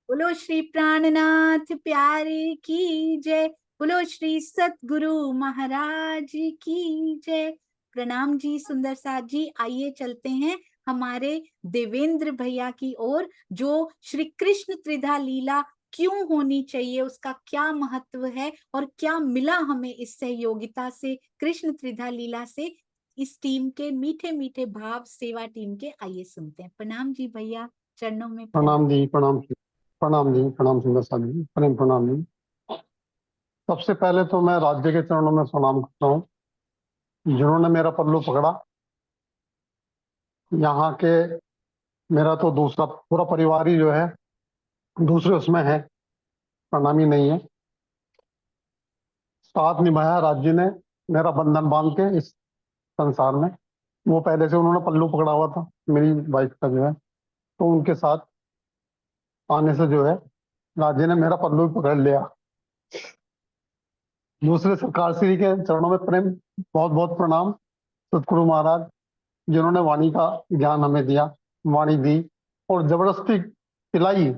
बोलो श्री प्राणनाथ प्यारे की जय। बोलो श्री सतगुरु महाराज की जय। प्रणाम जी सुंदर साथ जी। आइए चलते हैं हमारे देवेंद्र भैया की ओर, जो श्री कृष्ण त्रिधा लीला क्यों होनी चाहिए, उसका क्या महत्व है और क्या मिला हमें इस सहयोगिता से, कृष्ण त्रिधा लीला से, इस टीम के मीठे मीठे भाव सेवा टीम के। आइए सुनते हैं। प्रणाम जी भैया, चरणों में प्रणाम। प्रणाम जी, प्रणाम। प्रणाम जी, प्रणाम सुंदर साहब जी, प्रेम प्रणाम जी। सबसे पहले तो मैं राज्य के चरणों में प्रणाम करता हूँ, जिन्होंने मेरा पल्लू पकड़ा। यहाँ के मेरा तो दूसरा पूरा परिवार ही जो है दूसरे उसमें है, प्रणामी नहीं है। साथ निभाया राज्य ने मेरा बंधन बांध के इस संसार में। वो पहले से उन्होंने पल्लू पकड़ा हुआ था मेरी वाइफ का जो है, तो उनके साथ आने से जो है राज्य ने मेरा पल्लू भी पकड़ लिया। दूसरे सरकार श्री के चरणों में प्रेम, बहुत बहुत प्रणाम। सतगुरु महाराज, जिन्होंने वाणी का ज्ञान हमें दिया, वाणी दी और जबरदस्ती पिलाई।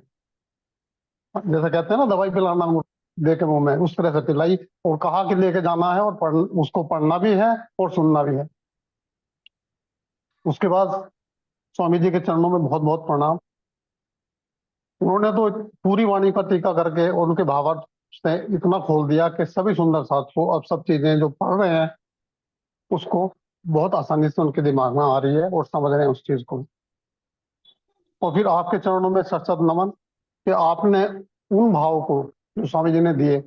जैसे कहते हैं ना, दवाई पिलाना दे के मुंह में, उस तरह से पिलाई और कहा कि लेके जाना है और उसको पढ़ना भी है और सुनना भी है। उसके बाद स्वामी जी के चरणों में बहुत बहुत प्रणाम। उन्होंने तो पूरी वाणी का टीका करके और उनके भावार्थ से इतना खोल दिया कि सभी सुंदर साथ को अब सब चीजें जो पढ़ रहे हैं उसको बहुत आसानी से उनके दिमाग में आ रही है और समझ रहे हैं उस चीज को। और फिर आपके चरणों में सत सत नमन कि आपने उन भाव को जो स्वामी जी ने दिए,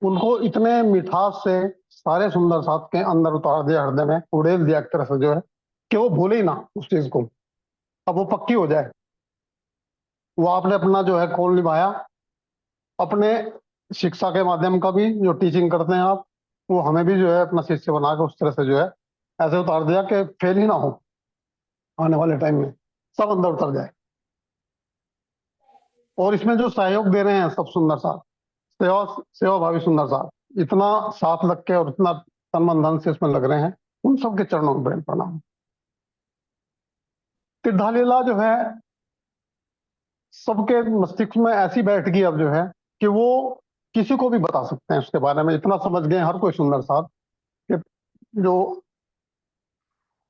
उनको इतने मिठास से सारे सुंदर साथ के अंदर उतार दिया, हृदय में उड़ेल दिया एक तरह से जो है, कि वो भूले ही ना उस चीज को, अब वो पक्की हो जाए। वो आपने अपना जो है कौल निभाया, अपने शिक्षा के माध्यम का भी जो टीचिंग करते हैं आप, वो हमें भी जो है अपना शिष्य बना के उस तरह से जो है ऐसे उतार दिया कि फेल ही ना हो आने वाले टाइम में, सब अंदर उतर जाए। और इसमें जो सहयोग दे रहे हैं सब सुंदर साथ, सेवा सेवा भावी सुंदर साथ, इतना साथ लग के और इतना तन मन धन से इसमें लग रहे हैं, उन सबके चरणों में प्रेम प्रणाम। त्रिधा लीला जो है सबके मस्तिष्क में ऐसी बैठ गई अब जो है कि वो किसी को भी बता सकते हैं उसके बारे में, इतना समझ गए हर कोई सुंदर साथ कि जो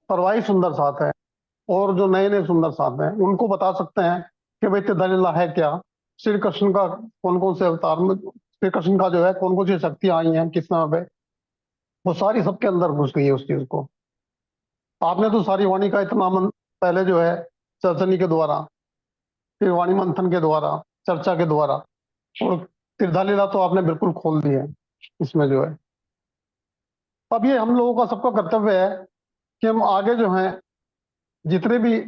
परवाही सुंदर साथ है और जो नए नए सुंदर साथ हैं उनको बता सकते हैं कि भाई त्रिधा लीला है क्या, श्री कृष्ण का कौन कौन से अवतार में, श्री कृष्ण का जो है कौन कौन सी शक्तियां आई हैं किस समय पे, वो सारी सबके अंदर घुस गई है उस चीज को। आपने तो सारी वाणी का इतना पहले जो है चर्चनी के द्वारा, फिर वाणी मंथन के द्वारा, चर्चा के द्वारा, और त्रिधा लीला तो आपने बिल्कुल खोल दी है इसमें जो है। अब ये हम लोगों का सबका कर्तव्य है कि हम आगे जो है जितने भी,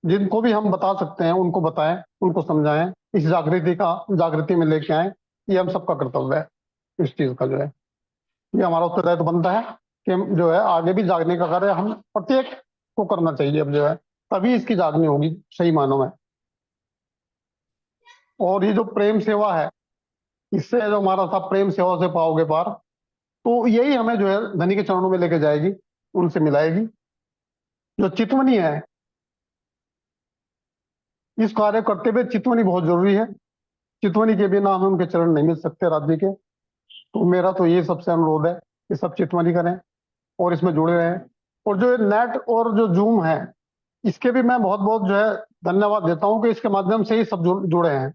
जिनको भी हम बता सकते हैं उनको बताएं, उनको समझाएं, इस जागृति में लेके आए। ये हम सबका कर्तव्य है इस चीज का जो है, ये हमारा उत्तरदायित्व बनता है कि हम जो है आगे भी जागने का कार्य हम प्रत्येक को करना चाहिए अब जो है, तभी इसकी जागनी होगी सही मानों में। और ये जो प्रेम सेवा है, इससे जो हमारा था प्रेम सेवा से पाओगे पार, तो यही हमें जो है धनी के चरणों में लेके जाएगी, उनसे मिलाएगी। जो चितवनी है, इस कार्य करते हुए चितवनी बहुत जरूरी है। चितवनी के बिना हमें उनके चरण नहीं मिल सकते राज्य के। तो मेरा तो ये सबसे अनुरोध है कि सब चितवनी करें और इसमें जुड़े रहें। और जो नेट और जो जूम है, इसके भी मैं बहुत बहुत जो है धन्यवाद देता हूँ कि इसके माध्यम से ही सब जुड़े हैं,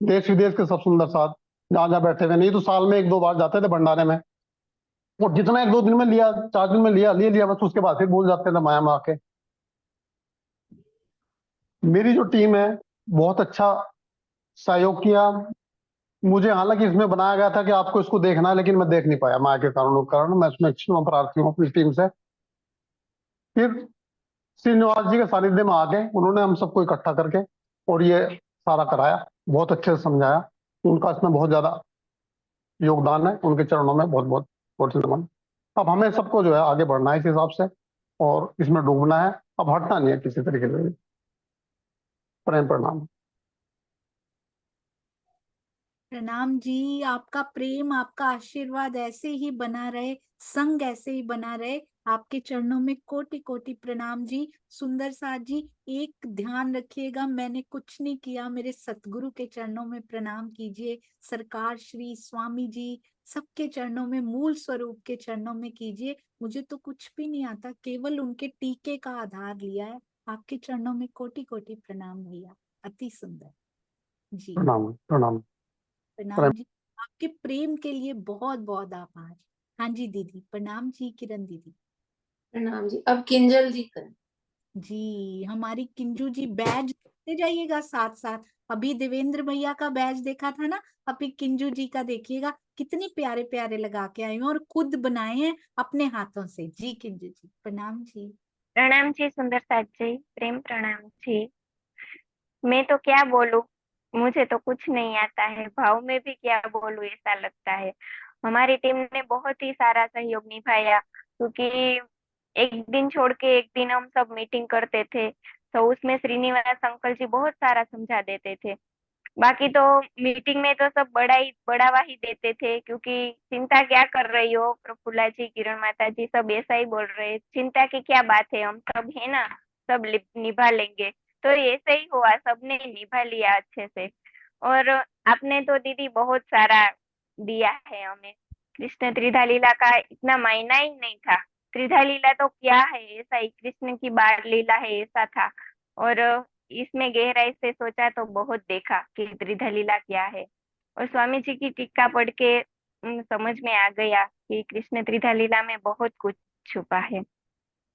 देश विदेश के सब सुंदर साथ जहाँ जहाँ बैठे हुए। नहीं तो साल में एक दो बार जाते थे भंडारे में, और जितना एक दो दिन में लिया, 4 दिन में ले लिया बस, उसके बाद फिर भूल जाते थे माया में आके। मेरी जो टीम है बहुत अच्छा सहयोग किया मुझे। हालांकि इसमें बनाया गया था कि आपको इसको देखना है, लेकिन मैं देख नहीं पाया माया के कारण मैं इसमें क्षमा प्रार्थी हूँ अपनी टीम से। फिर श्रीनिवास जी के सानिध्य में आके उन्होंने हम सबको इकट्ठा करके और ये सारा कराया, बहुत अच्छे से समझाया। उनका इसमें बहुत ज्यादा योगदान है, उनके चरणों में बहुत बहुत कोटि नमन। अब हमें सबको जो है आगे बढ़ना है इस हिसाब से, और इसमें डूबना है, अब हटना नहीं है किसी तरीके से। प्रेम प्रणाम। प्रणाम जी। आपका प्रेम, आपका आशीर्वाद ऐसे ही बना रहे, संग ऐसे ही बना रहे। आपके चरणों में कोटि कोटि प्रणाम जी। सुंदर साथ जी, एक ध्यान रखिएगा, मैंने कुछ नहीं किया, मेरे सतगुरु के चरणों में प्रणाम कीजिए। सरकार श्री स्वामी जी सबके चरणों में, मूल स्वरूप के चरणों में कीजिए। मुझे तो कुछ भी नहीं आता, केवल उनके टीके का आधार लिया है। आपके चरणों में कोटि कोटि प्रणाम भैया, अति सुंदर जी। प्रणाम प्रणाम। प्रणाम जी। आपके प्रेम के लिए बहुत बहुत आभार। हाँ जी दीदी, प्रणाम जी किरण दीदी। प्रणाम जी। अब किंजल जी कर। जी हमारी किंजू जी, बैज देखते जाइएगा साथ साथ। अभी देवेंद्र भैया का बैज देखा था ना, अभी किंजू जी का देखिएगा, कितने प्यारे प्यारे लगा के आई हैं और खुद बनाए हैं अपने हाथों से। जी किंजू जी प्रणाम जी। प्रणाम जी सुंदर साथ जी, प्रेम प्रणाम जी। मैं तो क्या बोलूं, मुझे तो कुछ नहीं आता है, भाव में भी क्या बोलूं ऐसा लगता है। हमारी टीम ने बहुत ही सारा सहयोग निभाया, क्योंकि एक दिन छोड़ के एक दिन हम सब मीटिंग करते थे, तो उसमें श्रीनिवास अंकल जी बहुत सारा समझा देते थे। बाकी तो मीटिंग में तो सब बढ़ावा ही देते थे, क्योंकि चिंता क्या कर रही हो प्रफुल्ला जी, किरण माता जी सब ऐसा ही बोल रहे हैं, चिंता की क्या बात है, हम सब है ना, सब निभा लेंगे। तो ऐसे ही हुआ, सबने निभा लिया अच्छे से। और आपने तो दीदी बहुत सारा दिया है हमें। कृष्ण त्रिधा लीला का इतना मायना ही नहीं था। त्रिधा लीला तो क्या है, ऐसा ही कृष्ण की बाल लीला है ऐसा था। और इसमें गहराई से सोचा तो बहुत देखा कि त्रिधा लीला क्या है। और स्वामी जी की टीका पढ़ के समझ में आ गया कि कृष्ण त्रिधा लीला में बहुत कुछ छुपा है।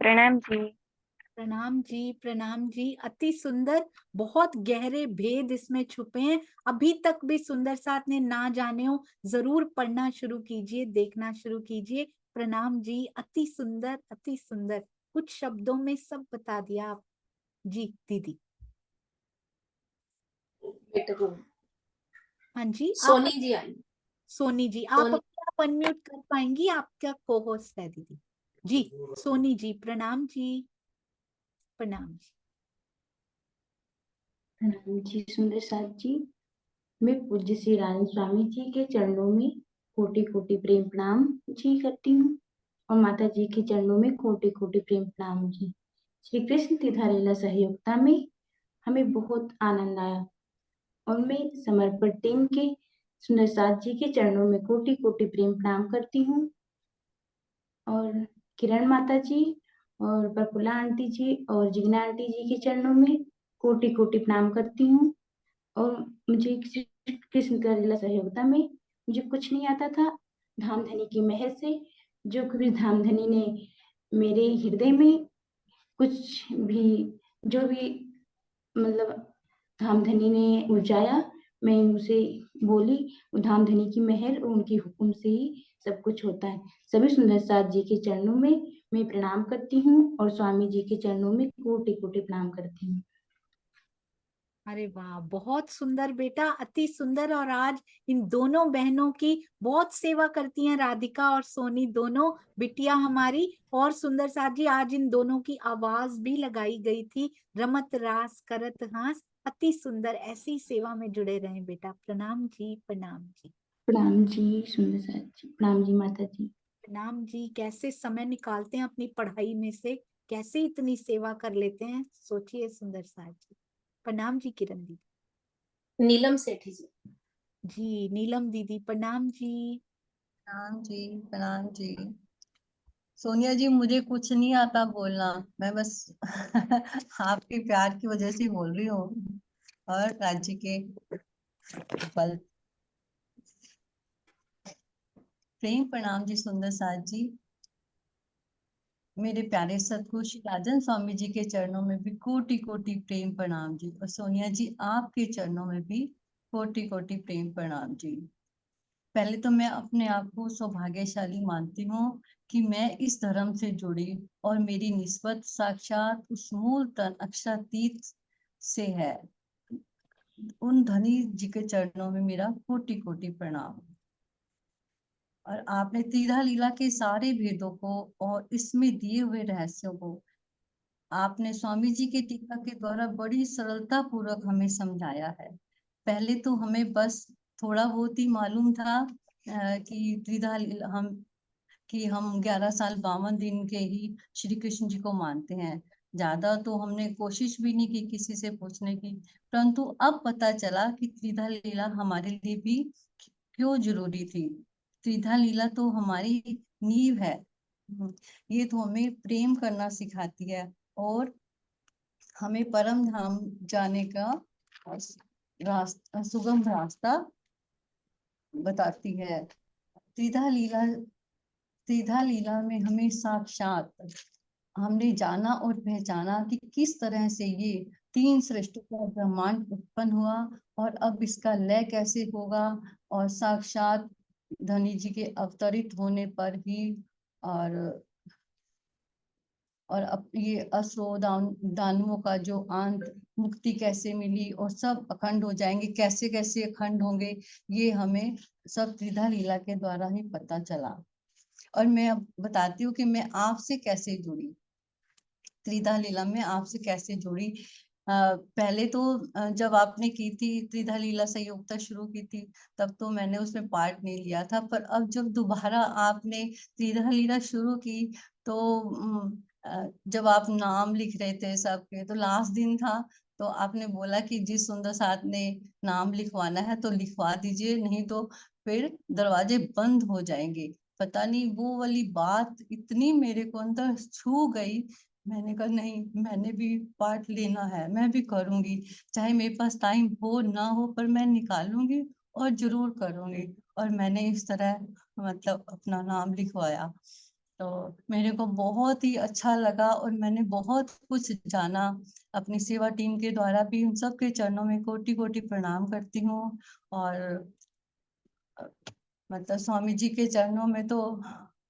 प्रणाम जी। प्रणाम जी प्रणाम जी, अति सुंदर। बहुत गहरे भेद इसमें छुपे हैं, अभी तक भी सुंदर साथ ने ना जाने हो, जरूर पढ़ना शुरू कीजिए, देखना शुरू कीजिए। प्रणाम जी, अति सुंदर अति सुंदर, कुछ शब्दों में सब बता दिया आप। जी दीदी। बेटे को हाँ जी आप। सोनी जी आई। सोनी जी आप सोनी। अपने आप अनम्यूट कर पाएंगी, आपका को होस्ट है दीदी। जी सोनी जी प्रणाम जी। प्रणाम जी। प्रणाम जी सुंदर साथ जी। मैं पूज्य श्री रानी स्वामी जी के चरणों में कोटि कोटि प्रेम प्रणाम जी करती हूँ, और माता जी के चरणों में कोटि कोटि प्रेम प्रणाम जी। श्री कृष्ण त्रिधा लीला सहयोगिता में हमें बहुत आनंद आया, और मैं समर्पण टीम के सुंदर साथ जी के चरणों में कोटि कोटि प्रेम प्रणाम करती हूँ, और किरण माता जी और प्रफुल्ला आंटी जी और जिग्ना आंटी जी के चरणों में कोटि कोटि प्रणाम करती हूँ। और मुझे कृष्ण का लीला सहयोगिता में मुझे कुछ नहीं आता था, धामधनी की मेहर से, जो कभी धामधनी ने मेरे हृदय में कुछ भी, जो भी मतलब धामधनी ने ऊंचाया, मैं उसे बोली। वो धामधनी की मेहर और उनकी हुक्म से ही सब कुछ होता है। सभी सुंदर साथ जी के चरणों में मैं प्रणाम करती हूँ, और स्वामी जी के चरणों में कोटि कोटि प्रणाम करती हूँ। अरे वाह, बहुत सुंदर बेटा, अति सुंदर। और आज इन दोनों बहनों की बहुत सेवा करती हैं, राधिका और सोनी, दोनों बिटिया हमारी। और सुंदर साथ जी, आज इन दोनों की आवाज भी लगाई गई थी, रमत रास करत हास। अति सुंदर, ऐसी सेवा में जुड़े रहें बेटा। प्रणाम जी प्रणाम जी। प्रणाम जी सुंदर साथ जी। प्रणाम जी माता जी। प्रणाम जी, कैसे समय निकालते हैं अपनी पढ़ाई में से, कैसे इतनी सेवा कर लेते हैं, सोचिए सुंदर साथ जी। प्रणाम जी किरण दीदी। नीलम सेठी जी। जी नीलम दीदी प्रणाम जी। प्रणाम जी प्रणाम जी। सोनिया जी मुझे कुछ नहीं आता बोलना, मैं बस आपके प्यार की वजह से बोल रही हूँ और राज्य के बल। प्रेम प्रणाम जी सुंदर साथ जी। मेरे प्यारे सतगुरु श्री राजन स्वामी जी के चरणों में भी कोटि कोटि प्रेम प्रणाम जी, और सोनिया जी आपके चरणों में भी कोटि कोटि प्रेम प्रणाम जी। पहले तो मैं अपने आप को सौभाग्यशाली मानती हूँ कि मैं इस धर्म से जुड़ी, और मेरी निस्बत साक्षात उस मूल तन अक्षरातीत से है। उन धनी जी के चरणों में मेरा कोटि कोटि प्रणाम। और आपने त्रिधा लीला के सारे भेदों को और इसमें दिए हुए रहस्यों को आपने स्वामी जी के टीका के द्वारा बड़ी सरलता पूर्वक हमें समझाया है। पहले तो हमें बस थोड़ा बहुत ही मालूम था कि त्रिधा लीला हम कि हम 11 साल 52 दिन के ही श्री कृष्ण जी को मानते हैं। ज्यादा तो हमने कोशिश भी नहीं की किसी से पूछने की, परंतु अब पता चला कि त्रिधा लीला हमारे लिए भी क्यों जरूरी थी। त्रिधा लीला तो हमारी नींव है। ये तो हमें प्रेम करना सिखाती है और हमें परम धाम जाने का रास्ता, सुगम रास्ता बताती है। त्रिधा लीला में हमें साक्षात हमने जाना और पहचाना कि किस तरह से ये 3 सृष्टि का ब्रह्मांड उत्पन्न हुआ और अब इसका लय कैसे होगा, और साक्षात धनी जी के अवतरित होने पर ही और अब ये असुर दानवों का जो अंत, मुक्ति कैसे मिली और सब अखंड हो जाएंगे, कैसे कैसे अखंड होंगे, ये हमें सब त्रिधा लीला के द्वारा ही पता चला। और मैं अब बताती हूँ कि मैं आपसे कैसे जुड़ी, त्रिधा लीला में आपसे कैसे जुड़ी। पहले तो जब आपने की थी त्रिधा लीला संयोक्ता शुरू की थी, तब तो मैंने उसमें पार्ट नहीं लिया था, पर अब जब दोबारा आपने त्रिधा लीला शुरू की तो जब आप नाम लिख रहे थे सबके, तो लास्ट दिन था, तो आपने बोला कि जिस सुंदर साथ ने नाम लिखवाना है तो लिखवा दीजिए, नहीं तो फिर दरवाजे बंद हो जाएंगे। पता नहीं वो वाली बात इतनी मेरे को अंदर छू गई। मैंने कहा नहीं, मैंने भी पार्ट लेना है, मैं भी करूंगी, चाहे मेरे पास टाइम हो ना हो, पर मैं निकालूंगी और जरूर करूंगी। और मैंने इस तरह मतलब अपना नाम लिखवाया, तो मेरे को बहुत ही अच्छा लगा और मैंने बहुत कुछ जाना। अपनी सेवा टीम के द्वारा भी उन सब के चरणों में कोटि कोटि प्रणाम करती हूँ। और मतलब स्वामी जी के चरणों में तो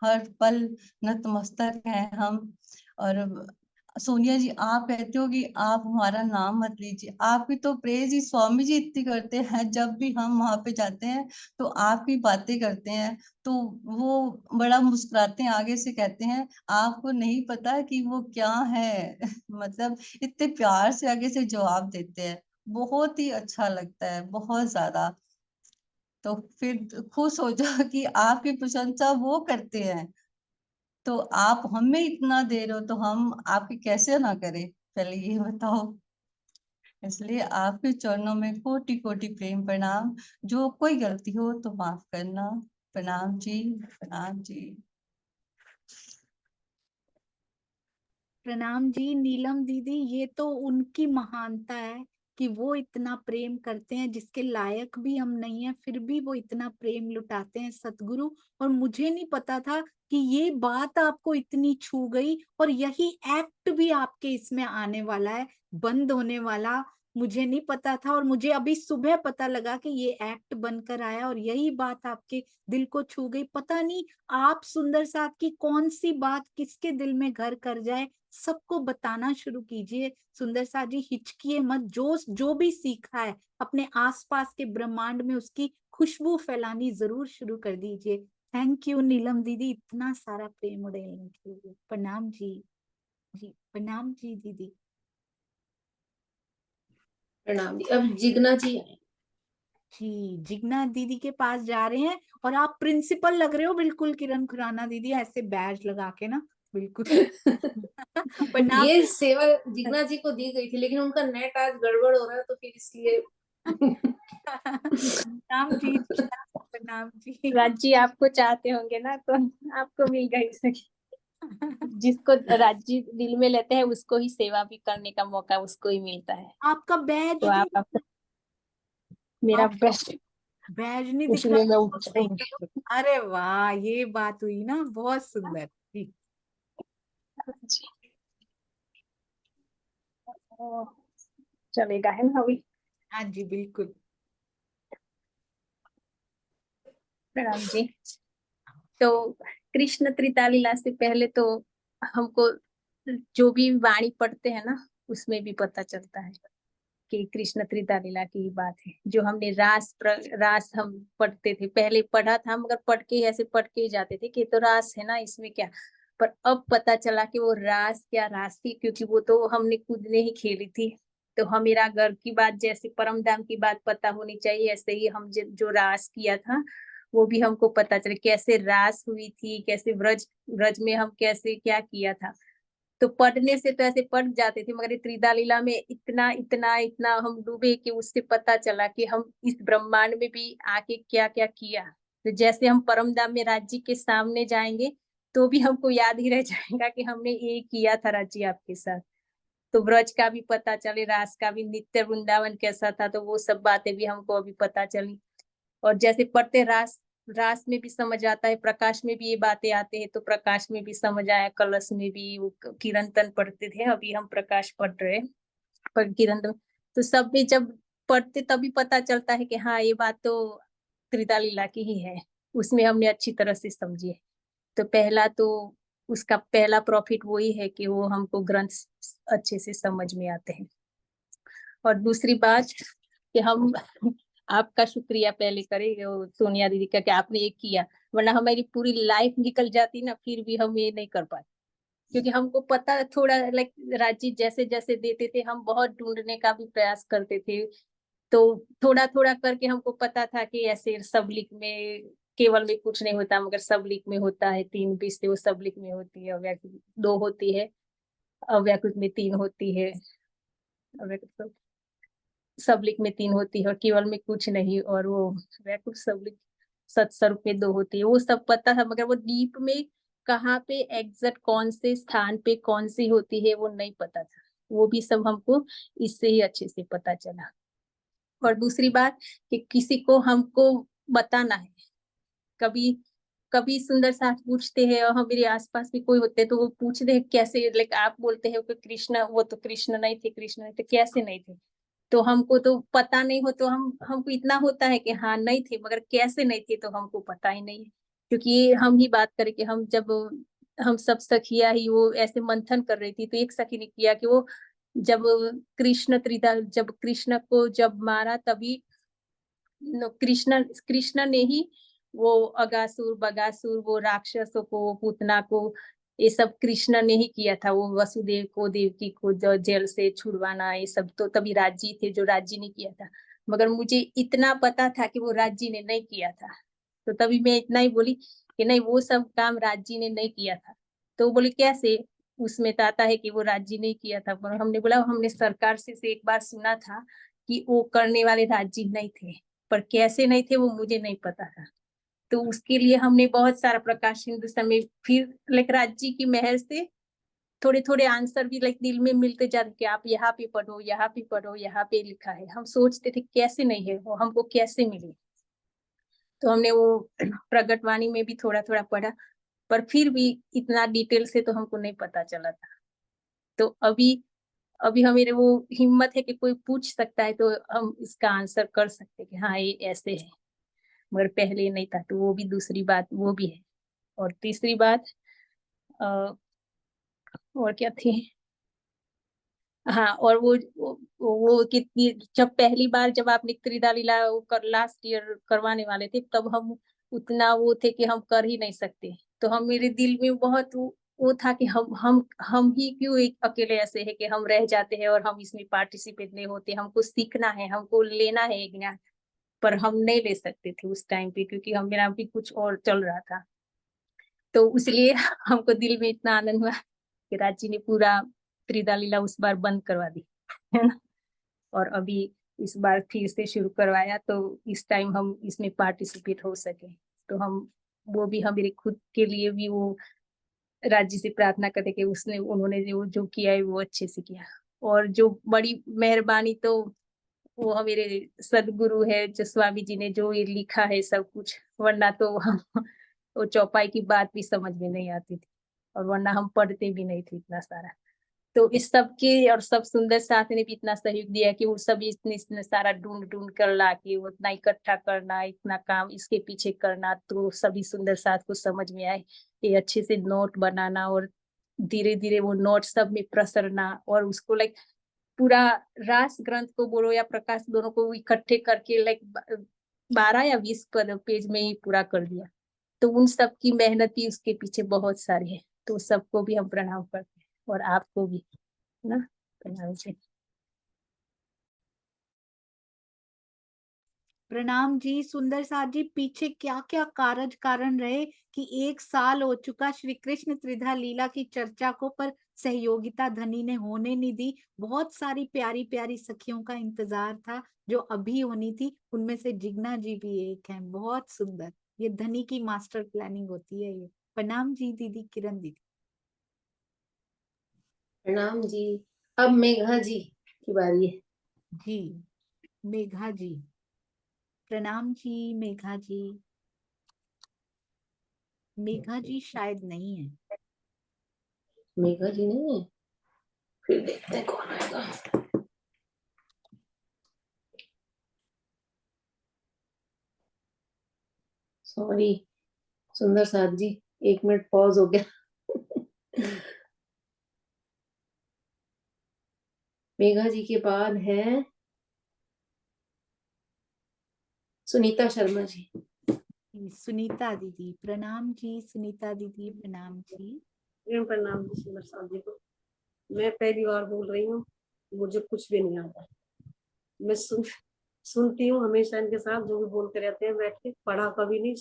हर पल नतमस्तक हैं हम। और सोनिया जी, आप कहते हो कि आप हमारा नाम मत लीजिए, आपकी तो प्रेज ही स्वामी जी इतनी करते हैं, जब भी हम वहां पे जाते हैं तो आपकी बातें करते हैं, तो वो बड़ा मुस्कुराते हैं, आगे से कहते हैं आपको नहीं पता कि वो क्या है मतलब इतने प्यार से आगे से जवाब देते हैं, बहुत ही अच्छा लगता है, बहुत ज्यादा। तो फिर खुश हो जाओ कि आपकी प्रशंसा वो करते हैं, तो आप हमें इतना दे रहे हो तो हम आपकी कैसे ना करें, पहले ये बताओ। इसलिए आपके चरणों में कोटि कोटि प्रेम प्रणाम। जो कोई गलती हो तो माफ करना। प्रणाम जी, प्रणाम जी। प्रणाम जी नीलम दीदी, ये तो उनकी महानता है कि वो इतना प्रेम करते हैं, जिसके लायक भी हम नहीं है, फिर भी वो इतना प्रेम लुटाते हैं सतगुरु। और मुझे नहीं पता था कि ये बात आपको इतनी छू गई, और यही एक्ट भी आपके इसमें आने वाला है, बंद होने वाला। मुझे नहीं पता था, और मुझे अभी सुबह पता लगा कि ये एक्ट बनकर आया, और यही बात आपके दिल को छू गई। पता नहीं आप सुंदर साथ की कौन सी बात किसके दिल में घर कर जाए, सबको बताना शुरू कीजिए। सुंदर साथ जी, हिचकिए मत, जो भी सीखा है अपने आसपास के ब्रह्मांड में उसकी खुशबू फैलानी जरूर शुरू कर दीजिए। थैंक यू नीलम दीदी, इतना सारा प्रेम उड़ेलने के लिए। प्रणाम जी। जी प्रणाम जी दीदी। प्रणाम जी। अब जिग्ना जी आए। जी जिग्ना दीदी के पास जा रहे हैं, और आप प्रिंसिपल लग रहे हो बिल्कुल किरण खुराना दीदी, ऐसे बैज लगा के ना, बिल्कुल। प्रणाम। ये सेवा जिग्ना जी को दी गई थी, लेकिन उनका नेट आज गड़बड़ हो रहा है, तो फिर इसलिए प्रणाम जी, प्रणाम जी। राज्य आपको चाहते होंगे ना, तो आपको मिल गई सही। जिसको राज्य दिल में लेते हैं उसको ही सेवा भी करने का मौका उसको ही मिलता है। आपका बैज तो नहीं, आप मेरा आप बेस्ट, बैज नहीं दिख इसलिए मैं रहा। अरे वाह, ये बात हुई ना, बहुत सुंदर जी। चलेगा है ना अभी। हाँ जी बिल्कुल। प्रणाम जी। तो कृष्ण त्रिता लीला से पहले तो हमको जो भी वाणी पढ़ते हैं ना, उसमें भी पता चलता है कि कृष्ण त्रिता लीला की ही बात है। जो हमने रास हम पढ़ते थे, पहले पढ़ा था मगर पढ़ के ऐसे पढ़ के ही जाते थे कि तो रास है ना, इसमें क्या। पर अब पता चला कि वो रास क्या रास थी, क्योंकि वो तो हमने खुद ने ही खेली थी। तो हम मेरा घर की बात जैसे परम धाम की बात पता होनी चाहिए, ऐसे ही हम जो रास किया था वो भी हमको पता चले, कैसे रास हुई थी, कैसे व्रज व्रज में हम कैसे क्या किया था। तो पढ़ने से तो ऐसे पढ़ जाते थे, मगर ये त्रिदा लीला में इतना इतना इतना हम डूबे कि उससे पता चला कि हम इस ब्रह्मांड में भी आके क्या क्या किया। तो जैसे हम परमधाम में राज्य के सामने जाएंगे तो भी हमको याद ही रह जाएगा कि हमने ये किया था राज्य आपके साथ। तो ब्रज का भी पता चले, रास का भी, नित्य वृंदावन कैसा था, तो वो सब बातें भी हमको अभी पता चली। और जैसे पढ़ते रास, रास में भी समझ आता है, प्रकाश में भी ये बातें आते हैं, तो प्रकाश में भी समझ आया, कलश में भी, वो कीर्तन पढ़ते थे, अभी हम प्रकाश पढ़ रहे हैं, पर कीर्तन। तो सब में जब पढ़ते तभी पता चलता है कि हाँ ये बात तो त्रिदा लीला की ही है, उसमें हमने अच्छी तरह से समझी है। तो पहला तो उसका पहला प्रॉफिट वही है कि वो हमको ग्रंथ अच्छे से समझ में आते हैं। और दूसरी बात कि हम आपका शुक्रिया पहले करें, वो सोनिया दीदी का, कि आपने ये किया, वरना हमारी पूरी लाइफ निकल जाती ना, फिर भी हम ये नहीं कर पाते। क्योंकि हमको पता थोड़ा, लाइक राजी जैसे जैसे देते थे हम बहुत ढूंढने का भी प्रयास करते थे, तो थोड़ा थोड़ा करके हमको पता था कि ऐसे सबलिक में केवल में कुछ नहीं होता, मगर सबलिक में होता है। 3 बीस वो सबलिक में होती है, अव्याकृत 2 होती है, अव्याकृत में 3 होती है, अव्याकृत सबलिक में 3 होती है, और केवल में कुछ नहीं, और वो व्याकुल सबलिक सत्स्वरूप में 2 होती है। वो सब पता था, मगर वो डीप में कहाँ पे एग्जैक्ट कौन से स्थान पे कौन सी होती है वो नहीं पता था। वो भी सब हमको इससे ही अच्छे से पता चला। और दूसरी बात कि किसी को हमको बताना है, कभी कभी सुंदर साथ पूछते हैं, और हमारे आसपास भी कोई होते हैं तो वो पूछते हैं कैसे, लाइक आप बोलते हैं कि कृष्ण, वो तो कृष्ण नहीं थे, कृष्ण नहीं थे, कैसे नहीं थे। तो हमको तो पता नहीं हो, तो हमको इतना होता है कि हाँ नहीं थे, मगर कैसे नहीं थे तो हमको पता ही नहीं है। क्योंकि ये हम ही बात करें कि हम जब, हम सब सखिया ही वो ऐसे मंथन कर रही थी, तो एक सखी ने किया कि वो जब कृष्ण त्रिदा, जब कृष्ण को जब मारा, तभी कृष्ण कृष्ण ने ही वो अगासुर बगासुर, वो राक्षसों को, पूतना को, ये सब कृष्ण ने ही किया था। वो वसुदेव को, देवकी को जेल से छुड़वाना, ये सब तो तभी राज्य थे, जो राज्य ने किया था। मगर मुझे इतना पता था कि वो राज्य ने नहीं किया था, तो तभी मैं इतना ही बोली कि नहीं, वो सब काम राज्य ने नहीं किया था। तो बोले कैसे, उसमें तो आता है कि वो राज्य ने किया था। पर हमने बोला हमने सरकार से एक बार सुना था कि वो करने वाले राज्य नहीं थे, पर कैसे नहीं थे वो मुझे नहीं पता था। तो उसके लिए हमने बहुत सारा प्रकाश हिंदुस्तान में, फिर लाइक राज्य की मेहर से थोड़े थोड़े आंसर भी लाइक दिल में मिलते जाते कि आप यहाँ पे पढ़ो, यहाँ पे पढ़ो, यहाँ पे लिखा है। हम सोचते थे कैसे नहीं है, वो हमको कैसे मिले। तो हमने वो प्रगटवाणी में भी थोड़ा थोड़ा पढ़ा, पर फिर भी इतना डिटेल से तो हमको नहीं पता चला था। तो अभी अभी हमें वो हिम्मत है कि कोई पूछ सकता है तो हम इसका आंसर कर सकते कि हाँ ये ऐसे है, मगर पहले नहीं था। तो वो भी दूसरी बात वो भी है। और तीसरी बात और क्या थी, हाँ, और वो कितनी, जब पहली बार जब आपने त्रिदा लीला कर लास्ट ईयर करवाने वाले थे, तब हम उतना वो थे कि हम कर ही नहीं सकते। तो हम, मेरे दिल में बहुत वो था कि हम ही क्यों एक अकेले ऐसे है कि हम रह जाते हैं और हम इसमें पार्टिसिपेट नहीं होते। हमको सीखना है, हमको लेना है ज्ञान, पर हम नहीं ले सकते थे उस टाइम पे, क्योंकि हम, मेरा भी कुछ और चल रहा था। तो इसलिए हमको दिल में इतना आनंद हुआ कि रांची ने पूरा त्रिदा लीला उस बार बंद करवा दी, है ना। और अभी इस बार फिर से शुरू करवाया, तो इस टाइम हम इसमें पार्टिसिपेट हो सके। तो हम, वो भी हम मेरे खुद के लिए भी वो राज्य से प्रार्थना करते कि उसने, उन्होंने जो किया है वो अच्छे से किया। और जो बड़ी मेहरबानी तो वो मेरे सदगुरु है, जो स्वामी जी ने जो ये लिखा है सब कुछ, वरना तो हम वो चौपाई की बात भी समझ में नहीं आती थी, और वरना हम पढ़ते भी नहीं थे इतना सारा। तो इस सब के, और सब सुंदर साथ ने भी इतना सहयोग दिया कि वो सब इतने सारा ढूंढ ढूंढ कर ला के उतना इकट्ठा करना, इतना काम इसके पीछे करना, तो सभी सुंदर साथ को समझ में आए कि अच्छे से नोट बनाना, और धीरे धीरे वो नोट सब में प्रसरना, और उसको लाइक पूरा रास ग्रंथ को बोलो या प्रकाश, दोनों को इकट्ठे करके लाइक 12 या 20 पेज में ही पूरा कर दिया। तो उन सब की मेहनत भी उसके पीछे बहुत सारी है। तो सबको भी हम प्रणाम करते हैं, और आपको भी ना प्रणाम जी। प्रणाम जी सुंदर साथ जी। पीछे क्या क्या कारण रहे कि 1 साल हो चुका श्री कृष्ण त्रिधा लीला की चर्चा को, पर सहयोगिता धनी ने होने नहीं दी। बहुत सारी प्यारी प्यारी सखियों का इंतजार था जो अभी होनी थी, उनमें से जिग्ना जी भी एक हैं। बहुत सुंदर, ये धनी की मास्टर प्लानिंग होती है ये। प्रणाम जी दीदी, किरण दीदी। प्रणाम जी। अब मेघा जी की बारी है। जी मेघा जी, प्रणाम जी मेघा जी। मेघा जी शायद नहीं है। मेघा जी नहीं है, फिर देखते हैं कौन आएगा। सॉरी सुंदर साथ जी, 1 मिनट पॉज हो गया। मेघा जी के बाद है सुनीता शर्मा जी। सुनीता दीदी, प्रणाम जी सुनीता दीदी, प्रणाम जी। प्रणाम जी सुंदर साथ जी को। मैं पहली बार बोल रही हूँ, मुझे कुछ भी नहीं आता। मैं सुनती हूँ हमेशा इनके साथ जो भी बोलते रहते हैं, बैठ के पढ़ा कभी नहीं,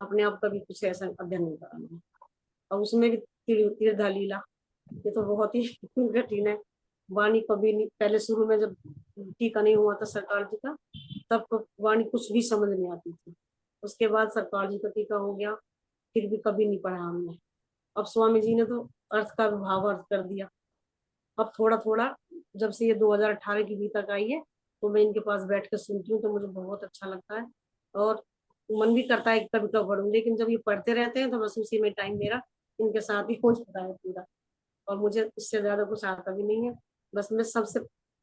अपने आप कभी कुछ ऐसा अध्ययन नहीं करा मैंने। और उसमें भी तीर्धा लीला, ये तो बहुत ही कठिन है। वाणी कभी नहीं, पहले शुरू में जब टीका नहीं हुआ था सरकार जी का, तब तो वाणी कुछ भी समझ नहीं आती थी। उसके बाद सरकार जी का टीका हो गया, फिर भी कभी नहीं पढ़ा हमने। अब स्वामी जी ने तो अर्थ का भाव अर्थ कर दिया। अब थोड़ा थोड़ा जब से ये 2018 की गीता आई है, तो मैं इनके पास बैठ कर सुनती हूँ, तो मुझे बहुत अच्छा लगता है और मन भी करता है कि कभी कभी पढ़ूं। लेकिन जब ये पढ़ते रहते हैं तो बस उसी में टाइम मेरा इनके साथ ही हो जाता है पूरा, और मुझे इससे ज्यादा कुछ आता भी नहीं है। बस मैं सबसे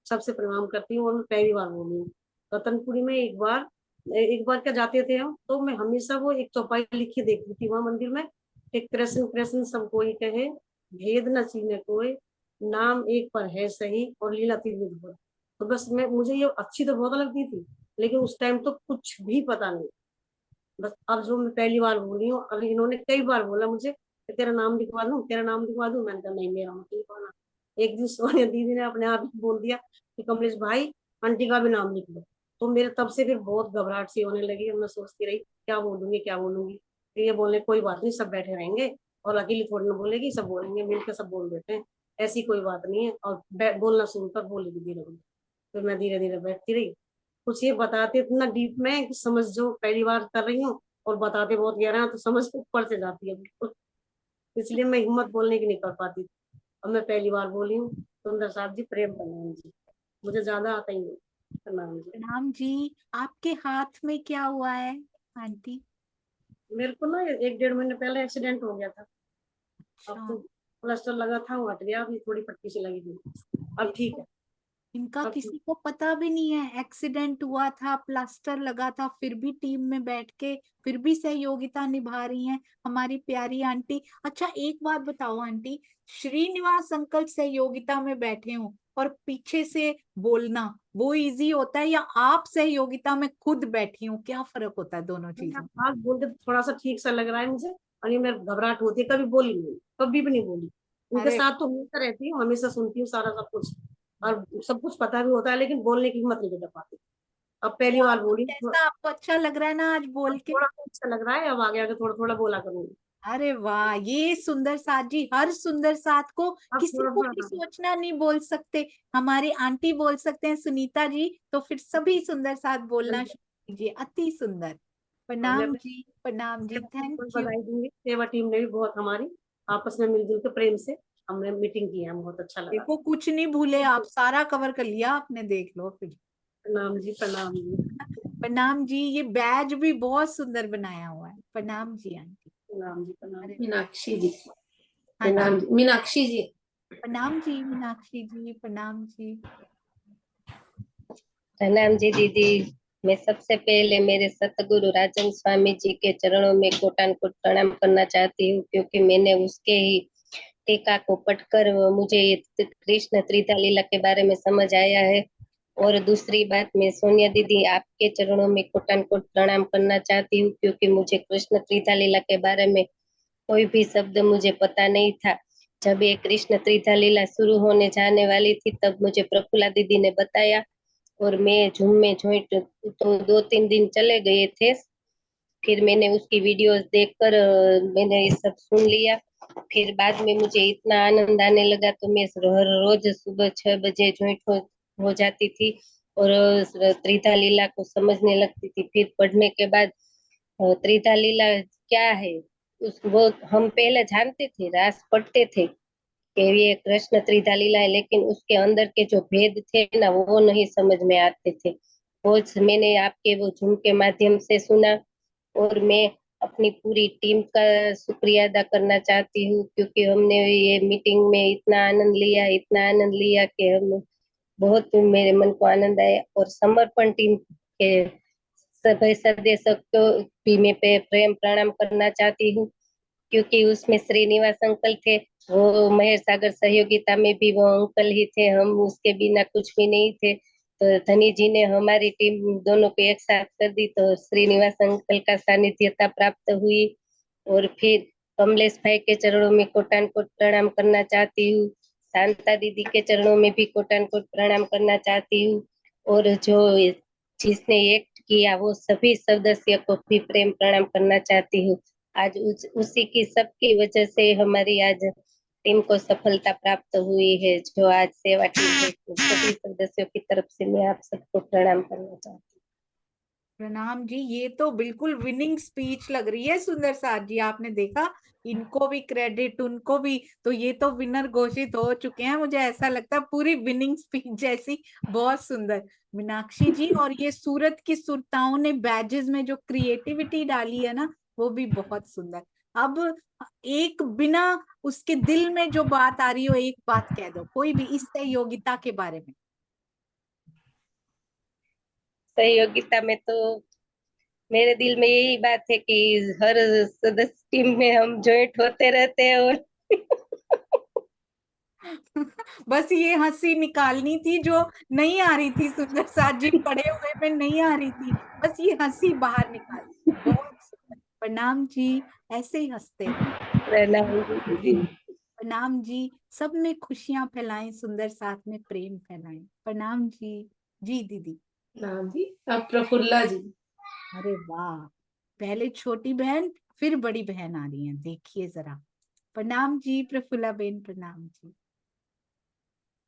सबसे प्रणाम करती हूँ। और मैं पहली बार बोली हूँ रतनपुरी में। एक बार क्या जाते थे हम, तो मैं हमेशा वो एक चौपाई लिखी देखती थी वहां मंदिर में कि कृष्ण कृष्ण सब कोई कहे, भेद न चीने कोई, नाम एक पर है सही, और लीला त्रिविध हो। तो बस मुझे ये अच्छी तो बहुत लगती थी, लेकिन उस टाइम तो कुछ भी पता नहीं। बस अब जो मैं पहली बार बोली हूँ, अभी इन्होंने कई बार बोला मुझे कि तेरा नाम लिखवा दूं, तेरा नाम लिखवा दूं। मैंने कहा नहीं, मेरा मत लिखवाना। एक दिन सोनिया दीदी ने अपने आप ही बोल दिया कि कमलेश भाई आंटी का भी नाम लिख लो। तो मेरे तब से फिर बहुत घबराहट सी होने लगी, और मैं सोचती रही क्या बोलूंगी क्या बोलूंगी। फिर ये बोलने कोई बात नहीं, सब बैठे रहेंगे और अकेली थोड़ी ना बोलेगी, सब बोलेंगे मिलकर, सब बोल देते हैं, ऐसी कोई बात नहीं है। और बोलना शुरू कर, बोलेगी धीरे धीरे। फिर मैं धीरे धीरे बैठती रही। कुछ ये बताते इतना डीप में कि समझ, जो पहली बार कर रही हूँ, और बताते बहुत गहरा है, तो समझ ऊपर से जाती है बिल्कुल। इसलिए मैं हिम्मत बोलने की नहीं कर पाती थी। अब मैं पहली बार बोली हूँ। सुंदर साहब जी, प्रेम प्रणाम जी। मुझे ज्यादा आता ही नहीं। प्रणाम जी। प्रणाम जी। आपके हाथ में क्या हुआ है आंटी? मेरे को ना 1 डेढ़ महीने पहले एक्सीडेंट हो गया था। अब अच्छा, तो प्लास्टर लगा था, वो हट गया, अभी थोड़ी पट्टी सी लगी थी, अब ठीक है। इनका अब किसी को पता भी नहीं है एक्सीडेंट हुआ था, प्लास्टर लगा था, फिर भी टीम में बैठ के फिर भी सहयोगिता निभा रही हैं हमारी प्यारी आंटी। अच्छा एक बात बताओ आंटी, श्रीनिवास अंकल सहयोगिता में बैठे हो और पीछे से बोलना वो इजी होता है, या आप सहयोगिता में खुद बैठी हो, क्या फर्क होता है दोनों चीजों? आज बोल के थोड़ा सा ठीक सा लग रहा है मुझे, और ये मेरे घबराहट होती है, कभी बोली नहीं, कभी भी नहीं बोली। उनके अरे साथ तो हमेशा रहती हूँ, हमेशा सुनती हूँ सारा सब कुछ, और सब कुछ पता भी होता है, लेकिन बोलने की हिम्मत नहीं कर पाती। अब पहली बार बोली, कैसा आपको अच्छा लग रहा है ना आज बोल के? थोड़ा अच्छा लग रहा है। अब आगे आगे थोड़ा थोड़ा बोला करूंगी। अरे वाह, ये सुंदर साथ जी हर सुंदर साथ को अब किसी थोड़ा को थोड़ा भी हाँ। सोचना नहीं बोल सकते। हमारी आंटी बोल सकते हैं सुनीता जी, तो फिर सभी सुंदर साथ बोलना शुरू कीजिए। अति सुंदर। हाँ, मैं प्रणाम जी, प्रणाम जी, थैंक अपनी यू। बधाई दूंगी। सेवा टीम ने भी बहुत हमारी आपस में मिलजुल के प्रेम से हमने मीटिंग की है, बहुत अच्छा लगा। देखो कुछ नहीं भूले आप, सारा कवर कर लिया आपने, देख लो फिर। प्रणाम जी, प्रणाम जी। प्रणाम जी, ये बैज भी बहुत सुंदर बनाया हुआ है। प्रणाम जी आंटी। प्रणाम जी, प्रणाम। अरे मीनाक्षी जी। हाँ जी, प्रणाम मीनाक्षी जी। प्रणाम जी मीनाक्षी जी, प्रणाम जी। प्रणाम जी दीदी। मैं सबसे पहले मेरे सतगुरु राजन स्वामी जी के चरणों में कोटान कोट प्रणाम करना चाहती हूँ, क्योंकि मैंने उसके ही टीका को पढ़कर मुझे ये कृष्ण त्रिधा लीला के बारे में समझ आया है। और दूसरी बात, मैं सोनिया दीदी आपके चरणों में कोटान कोट प्रणाम करना चाहती हूँ, क्योंकि मुझे कृष्ण त्रिधा लीला के बारे में कोई भी शब्द मुझे पता नहीं था। जब ये कृष्ण त्रिधा लीला शुरू होने जाने वाली थी, तब मुझे प्रफुल्ला दीदी ने बताया और मैं झूम में ज्वाइंट तो 2-3 दिन चले गए थे। फिर मैंने उसकी वीडियोस देखकर मैंने ये सब सुन लिया। फिर बाद में मुझे इतना आनंद आने लगा तो मैं हर रोज सुबह 6 बजे ज्वाइंट हो जाती थी और त्रिधा लीला को समझने लगती थी। फिर पढ़ने के बाद त्रिधा लीला क्या है उस वो हम पहले जानते थे, रास पढ़ते थे कि ये कृष्ण त्रिधा लीला है, लेकिन उसके अंदर के जो भेद थे ना वो नहीं समझ में आते थे। वो मैंने आपके वो झूम के माध्यम से सुना और मैं अपनी पूरी टीम का शुक्रिया अदा करना चाहती हूँ, क्योंकि हमने ये मीटिंग में इतना आनंद लिया कि हम बहुत मेरे मन को आनंद आया। और समर्पण टीम के सभी सदस्यों को भी मैं प्रेम प्रणाम करना चाहती हूँ, क्योंकि उसमें श्रीनिवास अंकल थे, वो महेश सागर सहयोगिता में भी वो अंकल ही थे, हम उसके बिना कुछ भी नहीं थे। तो धनी जी ने हमारी टीम दोनों को एक साथ कर दी तो श्रीनिवास अंकल का सानिध्यता प्राप्त हुई। और फिर कमलेश भाई के चरणों में कोटान कोट प्रणाम करना चाहती हूँ। शांता दीदी के चरणों में भी कोटान कोट प्रणाम करना चाहती हूँ। और जो जिसने एक्ट किया वो सभी सदस्य को भी प्रेम प्रणाम करना चाहती हूँ। आज उसी की सबकी वजह से हमारी आज टीम को सफलता प्राप्त हुई है। जो आज सेवा टीम है, तो सभी सदस्यों की तरफ से मैं आप सबको प्रणाम करना चाहती हूँ। प्रणाम जी। ये तो बिल्कुल विनिंग स्पीच लग रही है सुंदर साथ जी। आपने देखा, इनको भी क्रेडिट, उनको भी, तो ये तो विनर घोषित हो चुके हैं। मुझे ऐसा लगता है पूरी विनिंग स्पीच जैसी। बहुत सुंदर मीनाक्षी जी। और ये सूरत की सुरताओं ने बैजेस में जो क्रिएटिविटी डाली है ना, वो भी बहुत सुंदर। अब एक बिना उसके दिल में जो बात आ रही हो, एक बात कह दो कोई भी इस सहयोगिता के बारे में। सहयोगिता में तो मेरे दिल में यही बात है कि हर सदस्य टीम में हम ज्वाइंट होते रहते हैं और बस ये हंसी निकालनी थी जो नहीं आ रही थी सुंदर साथ जी, पड़े हुए में नहीं आ रही थी। बस ये हंसी बाहर निकाल। बहुत सुंदर। प्रणाम जी। ऐसे ही हंसते रहे। प्रणाम दीदी। प्रणाम जी। सब में खुशियां फैलाएं, सुंदर साथ में प्रेम फैलाएं। प्रणाम जी। जी दीदी। नाम जी अब प्रफुल्ला जी। अरे वाह, पहले छोटी बहन फिर बड़ी बहन आ रही है, देखिए जरा। प्रणाम जी प्रफुल्ला बेन, प्रणाम जी।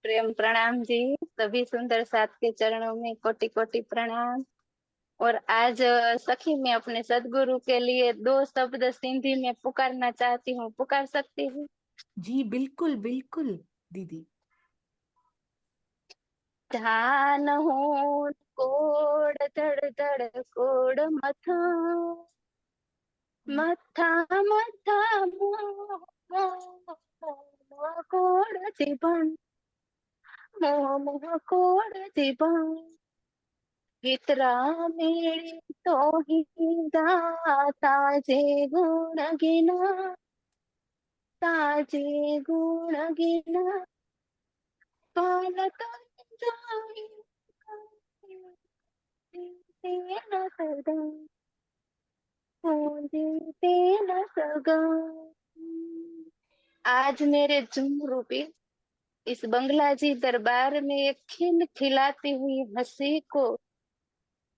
प्रेम प्रणाम जी। सभी सुंदर साथ के चरणों में कोटि कोटि प्रणाम। और आज सखी मैं अपने सदगुरु के लिए 2 शब्द सिंधी में पुकारना चाहती हूँ, पुकार सकती हूँ? जी बिल्कुल बिल्कुल दीदी। ध्यान हो कोड धड़ धड़ कोड मथा मथा मथा मोह कोड दिबन मोह कोड दिबन हितरा मेरी तो ही ताजे गुण गिना ताजे गुण गिना पालत जाई तेरा सदा तेरा सगा। आज मेरे झुम रूपी इस बंगला जी दरबार में एक खिल खिलाती हुई हंसी को